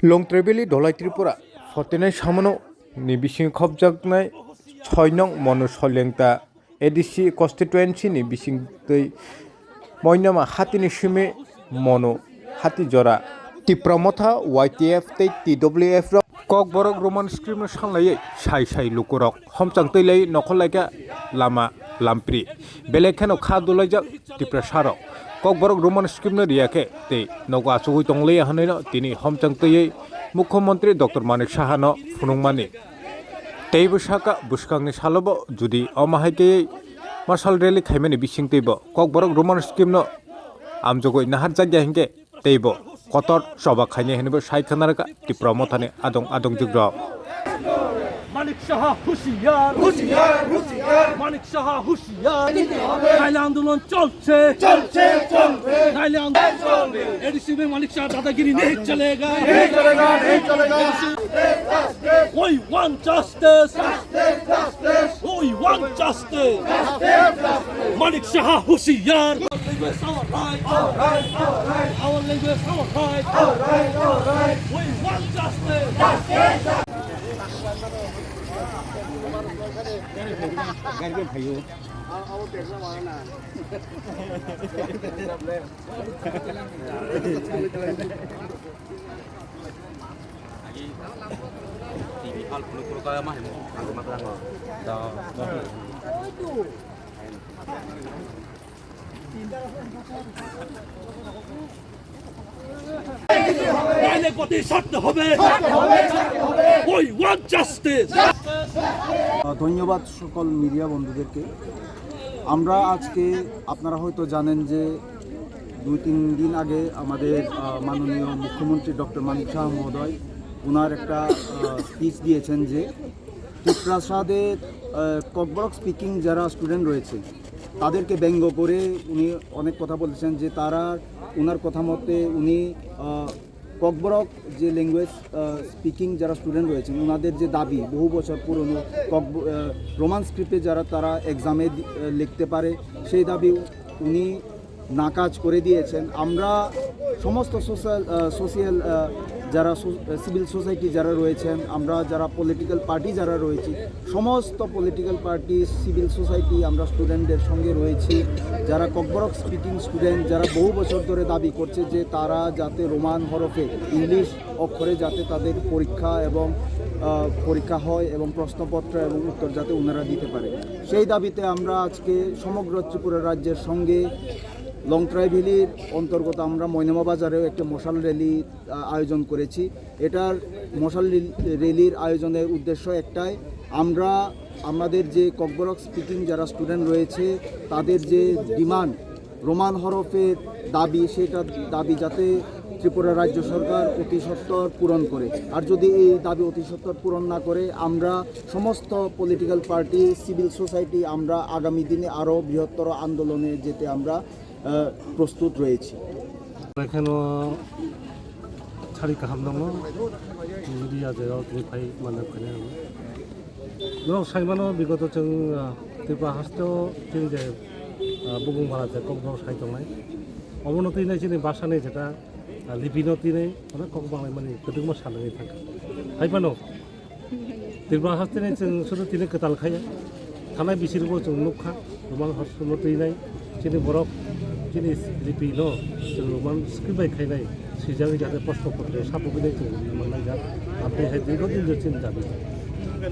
लं ट्रेबेलि धलाई त्रिपुरा फतेनाय सामनो नि बिसिं खबजागनाय 6 नं मनु सलेंता एडिसि कन्स्टिटुएन्सि नि बिसिं तै मयनामा हातिनि सिमे मनु हाति जरा तिप्रमथा YTF तै TWF रक कक बरक रोमान स्क्रिप्ट सांलायै साइ साइ लुकुरक हमचां तैलै नखलायगा लामा लामप्रि बेलेखानो खा दुलायजाक तिप्रा सारक कक बरक रोमान स्क्रिप्ट रियाके तै नगा आचुगै तंलै हानैनो तिनि हमचां तैयै मुख्यमंत्री डक्टर मानिक साहानो फुनुंमानि तै बसाका बुसकांनि सालबो जुदि अमाहायकै मार्शल रैली खायमानि बिसिं तैबो कक बरक रोमान स्क्रिप्टनो आमजगै नाहार जाग्या हिंगे तैबो कतर सभा खायने हेनबो साइ खानारका तिप्रा मथाने आदं आदं जुग्र মানিক সাহা হুঁশিয়ার হুঁশিয়ার হুঁশিয়ার মানিক সাহা হুঁশিয়ার নাইলে আন্দোলন চলছে চলছে চলবে নাইলে আন্দোলন চলবে এডিসি में मानिक शाह दादागिरी नहीं चलेगा नहीं चलेगा नहीं चलेगा we want justice we want justice Manik Shah হুঁশিয়ার our language our right we want justice गारगे भाइयो TV hal puluh kaya mah aku makan আইনের প্রতি সত্য হবে we want justice ধন্যবাদ সকল মিডিয়া বন্ধুদেরকে। আমরা আজকে আপনারা হয়তো জানেন যে 2-3 দিন আগে আমাদের মাননীয় মুখ্যমন্ত্রী ডক্টর মানিক শাহ মহোদয় ওনার একটা স্পিচ দিয়েছেন যে ত্রিপ্রাসাদের ককবরক স্পিকিং যারা স্টুডেন্ট রয়েছে তাদেরকে ব্যঙ্গ করে উনি অনেক কথা বলেছেন যে তারা ওনার কথা মতে উনি ককবরক যে ল্যাঙ্গুয়েজ স্পিকিং যারা স্টুডেন্ট রয়েছেন ওনাদের যে দাবি বহু বছর পুরনো রোমান স্ক্রিপ্টে যারা তারা এক্সামে লিখতে পারে সেই দাবি উনি নাকাজ করে দিয়েছেন। আমরা সমস্ত সোশিয়াল যারা সিভিল সোসাইটি যারা রয়েছেন আমরা যারা পলিটিক্যাল পার্টি যারা রয়েছি সমস্ত পলিটিক্যাল পার্টি সিভিল সোসাইটি আমরা স্টুডেন্টদের সঙ্গে রয়েছি যারা ককবরক স্পিকিং স্টুডেন্ট যারা বহু বছর ধরে দাবি করছে যে তারা যাতে রোমান হরফে ইংলিশ অক্ষরে যাতে তাদের পরীক্ষা হয় এবং প্রশ্নপত্র এবং উত্তর যাতে ওনারা দিতে পারে সেই দাবিতে আমরা আজকে সমগ্র ত্রিপুরা রাজ্যের সঙ্গে লং ট্রাইভ্যালির অন্তর্গত আমরা ময়নামা বাজারেও একটা মশাল র্যালি আয়োজন করেছি। এটার মশাল র্যালির আয়োজনের উদ্দেশ্য একটাই, আমরা আমাদের যে ককবরক স্পিকিং যারা স্টুডেন্ট রয়েছে তাদের যে ডিমান্ড রোমান হরফের দাবি সেটা দাবি যাতে ত্রিপুরা রাজ্য সরকার অতি সত্বর পূরণ করে, আর যদি এই দাবি অতি সত্বর পূরণ না করে আমরা সমস্ত পলিটিক্যাল পার্টি সিভিল সোসাইটি আমরা আগামী দিনে আরও বৃহত্তর আন্দোলনে যেতে আমরা প্রস্তুত রয়েছি। এখানে ছাড়ি কাহাম দङ মিডিয়া जेराव निफ्राय माने फैनाय नों साइमानो बिगत जों त्रिपुरा हास्टेआव जों जे बुगुंबारा जे ककबरक साइ दंनाय अबनति नाय जोंनि भाषानि जेटा लिपिनति नै माने ककबांनाय माने गोदोंमा साननानै थांखा हाइबानो त्रिपुरा हास्टेनि जों सुरु तिने कतालखाया थानाय बिसोरबो जों नुखा गोबां हस्टेलाव दैनाय जोंनि बरफ जोंनि लिपि न' जों रोमान स्क्रिप्ट बायखायनाय सिजाङै जाहाथे प्रश्नपत्र साफायनाय जों नुनो मोननाय जा ओमफ्रायहाय दीर्घ दिन जों दाबि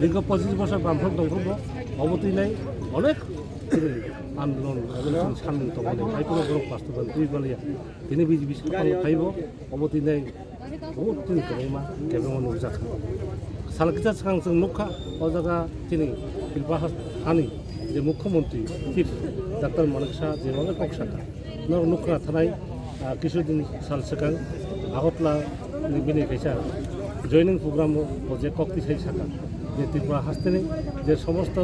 दीर्घ 25 বছর बामफ्रोम दंफ्रोमबो अबतिनाय अनेक आन्दोलन जों सानदों दंनाय जायफोर बरफ बास्तबन दुइ बालिया दिनै बिजेपि सरकार फाइबो अबतिनाय बहुत दिन गमा केबो नुजाखा सालकिजा सां जों नुखा अ जागा दिनै त्रिपुरा हानि जे मुख्यमंत्री चिफ डक्टर मानिक शाह जे माने कक्साका नुखा थानाय किछुदिन साल सिगां आगतला बिनि खायसा जयनिं प्रग्राम जे कक्ति साइ साका जे त्रिपुरा हास्टेनि जे समस्त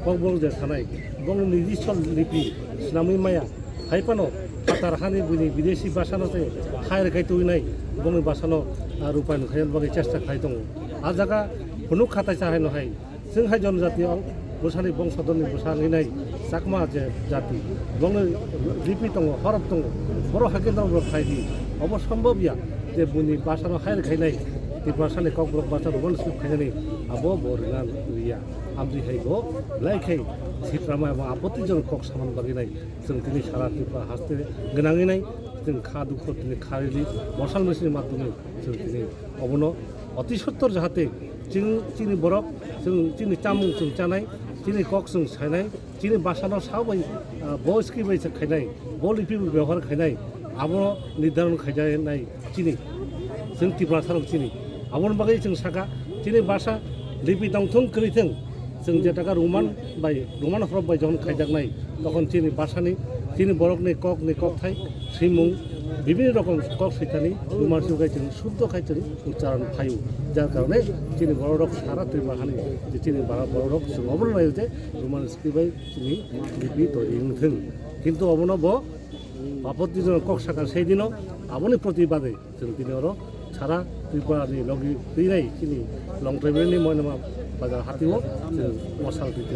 ककबरक जे थानाय बं निर्दिष्ट लिपि स्नामी माया हाइपानो तार हानि बुनि विदेशी भाषानो जे खायर गायतुइनाय बंनि भाषानो रुपायन खायन बागै चेष्टा खाय दङ आ जागा हुनु खाताय चाहायनो हाय जों हाय जनजातियाव बसानि बंशधरनि बसानिनाय चाकमा जे जाति बंनि लिपि दङ हरफ दङ बर' हाकेन्द्र खायदि अबसम्भबिया जे बुनि भाषानो खायर खायनाय ত্রিপুরা সালে কক ব্লক বাচ্চা রোমান স্কুল খাইनानै आबो बरना रिया आमरि हाइगो लाइखै सिफ्रामा एबा आपत्तिजनक कक सामान बागिनाय जों दिनै सारा त्रिपुरा हास्ते गोनाङैनाय जों खा दुख दिनै खारेलि मशाल मेसिननि माध्यमे जों दिनै अबनो अति सत्तर जाहाथे जों चिनि बरफ जों चिनि चामुं जों जानाय चिनि कक जों सायनाय चिनि बासानाव साबाय बस्की बाय खायनाय बलिपि व्यवहार खायनाय आबो निर्धारण खायजानाय चिनि जों त्रिपुरा साराव चिनि आबोनि बागै जों साका चिनि बासा लिपि दांथं करिथों जों जेटाका रमान हरफ बाय जन खायजानाय तखन चिनि बासानि चिनि बरफनि कक थाय सिमुं বিভিন্ন রকম কক সৈতানি রোমান সুগাই जों शुद्ध खायजों उच्चारण फायु যার কারণে চিনি বড় রক সারা ত্রিপুরাখানি যে চিনি বড় রক जों অবলম্বন যে রোমান স্ক্রিপ্টাই চিনি লিপি তৈরি হতেন কিন্তু অবনব আপত্তিজনক কক সাকার সেই দিনও আবনি প্রতিবাদে जों দিনেরও সারা ত্রিপুরানি লগি ফিরাই চিনি লং ট্রাইবেলनि ময়নামা বাজার হাতিও जों মশাল দিতে